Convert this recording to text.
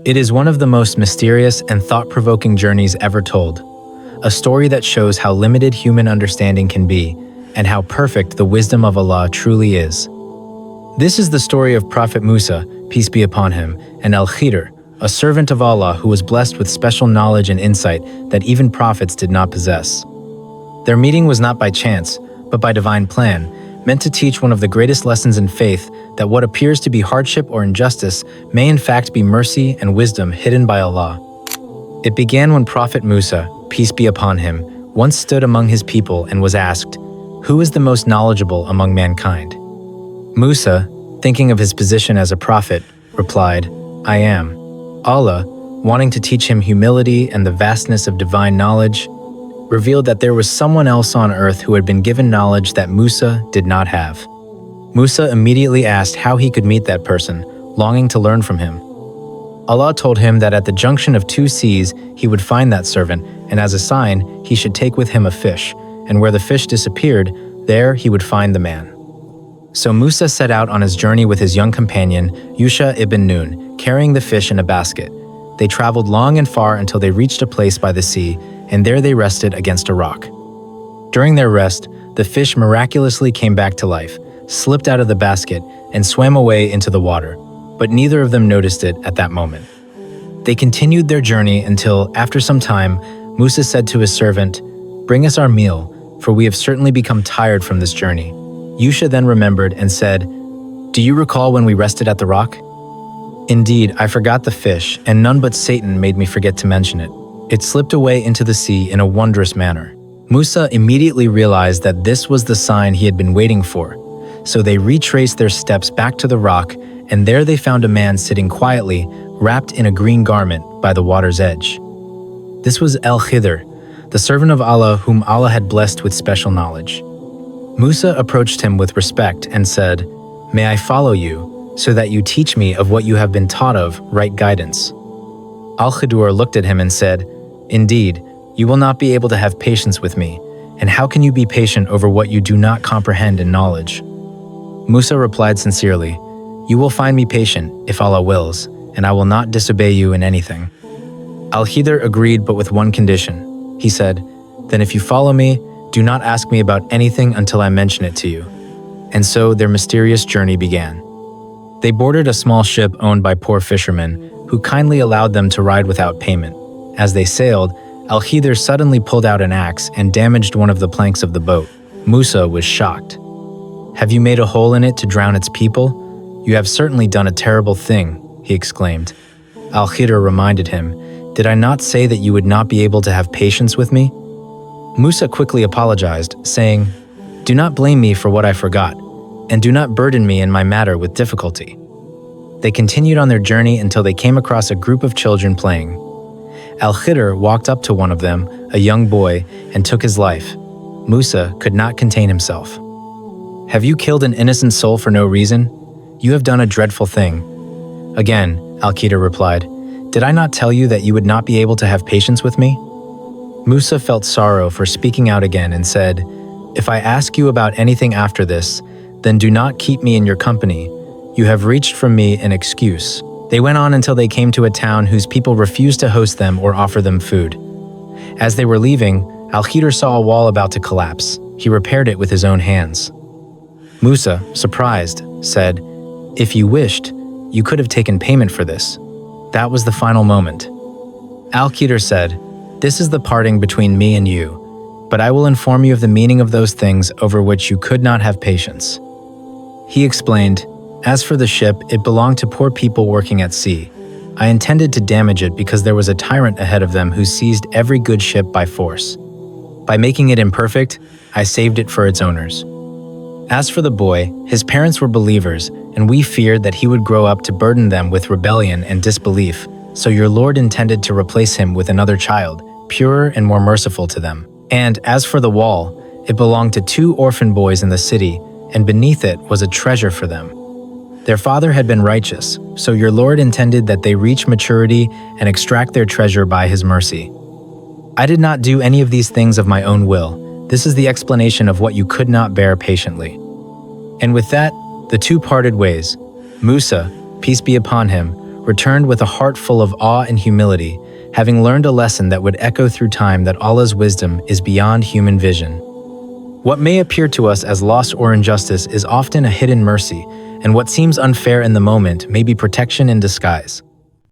It is one of the most mysterious and thought-provoking journeys ever told, a story that shows how limited human understanding can be and how perfect the wisdom of Allah truly is. This is the story of Prophet Musa, peace be upon him, and Al-Khidr, a servant of Allah who was blessed with special knowledge and insight that even prophets did not possess. Their meeting was not by chance, but by divine plan, meant to teach one of the greatest lessons in faith, that what appears to be hardship or injustice may in fact be mercy and wisdom hidden by Allah. It began when Prophet Musa, peace be upon him, once stood among his people and was asked, "Who is the most knowledgeable among mankind?" Musa, thinking of his position as a prophet, replied, "I am." Allah, wanting to teach him humility and the vastness of divine knowledge, revealed that there was someone else on earth who had been given knowledge that Musa did not have. Musa immediately asked how he could meet that person, longing to learn from him. Allah told him that at the junction of two seas he would find that servant, and as a sign he should take with him a fish, and where the fish disappeared, there he would find the man. So Musa set out on his journey with his young companion, Yusha ibn Nun, carrying the fish in a basket. They traveled long and far until they reached a place by the sea, and there they rested against a rock. During their rest, the fish miraculously came back to life, slipped out of the basket, and swam away into the water, but neither of them noticed it at that moment. They continued their journey until, after some time, Musa said to his servant, "Bring us our meal, for we have certainly become tired from this journey." Yusha then remembered and said, "Do you recall when we rested at the rock? Indeed, I forgot the fish, and none but Satan made me forget to mention it. It slipped away into the sea in a wondrous manner." Musa immediately realized that this was the sign he had been waiting for, so they retraced their steps back to the rock, and there they found a man sitting quietly, wrapped in a green garment, by the water's edge. This was Al-Khidr, the servant of Allah whom Allah had blessed with special knowledge. Musa approached him with respect and said, "May I follow you, so that you teach me of what you have been taught of right guidance?" Al-Khidr looked at him and said, "Indeed, you will not be able to have patience with me, and how can you be patient over what you do not comprehend in knowledge?" Musa replied sincerely, "You will find me patient, if Allah wills, and I will not disobey you in anything." Al-Khidr agreed, but with one condition. He said, "Then if you follow me, do not ask me about anything until I mention it to you." And so their mysterious journey began. They boarded a small ship owned by poor fishermen, who kindly allowed them to ride without payment. As they sailed, Al-Khidr suddenly pulled out an axe and damaged one of the planks of the boat. Musa was shocked. "Have you made a hole in it to drown its people? You have certainly done a terrible thing," he exclaimed. Al-Khidr reminded him, "Did I not say that you would not be able to have patience with me?" Musa quickly apologized, saying, "Do not blame me for what I forgot, and do not burden me in my matter with difficulty." They continued on their journey until they came across a group of children playing. Al-Khidr walked up to one of them, a young boy, and took his life. Musa could not contain himself. "Have you killed an innocent soul for no reason? You have done a dreadful thing." Again, Al-Khidr replied, "Did I not tell you that you would not be able to have patience with me?" Musa felt sorrow for speaking out again and said, "If I ask you about anything after this, then do not keep me in your company. You have reached from me an excuse." They went on until they came to a town whose people refused to host them or offer them food. As they were leaving, Al-Khidr saw a wall about to collapse. He repaired it with his own hands. Musa, surprised, said, "If you wished, you could have taken payment for this." That was the final moment. Al-Khidr said, "This is the parting between me and you, but I will inform you of the meaning of those things over which you could not have patience." He explained, "As for the ship, it belonged to poor people working at sea. I intended to damage it because there was a tyrant ahead of them who seized every good ship by force. By making it imperfect, I saved it for its owners. As for the boy, his parents were believers, and we feared that he would grow up to burden them with rebellion and disbelief, so your Lord intended to replace him with another child, purer and more merciful to them. And as for the wall, it belonged to 2 orphan boys in the city, and beneath it was a treasure for them. Their father had been righteous, so your Lord intended that they reach maturity and extract their treasure by his mercy. I did not do any of these things of my own will. This is the explanation of what you could not bear patiently." And with that, the two parted ways. Musa, peace be upon him, returned with a heart full of awe and humility, having learned a lesson that would echo through time that Allah's wisdom is beyond human vision. What may appear to us as loss or injustice is often a hidden mercy, and what seems unfair in the moment may be protection in disguise.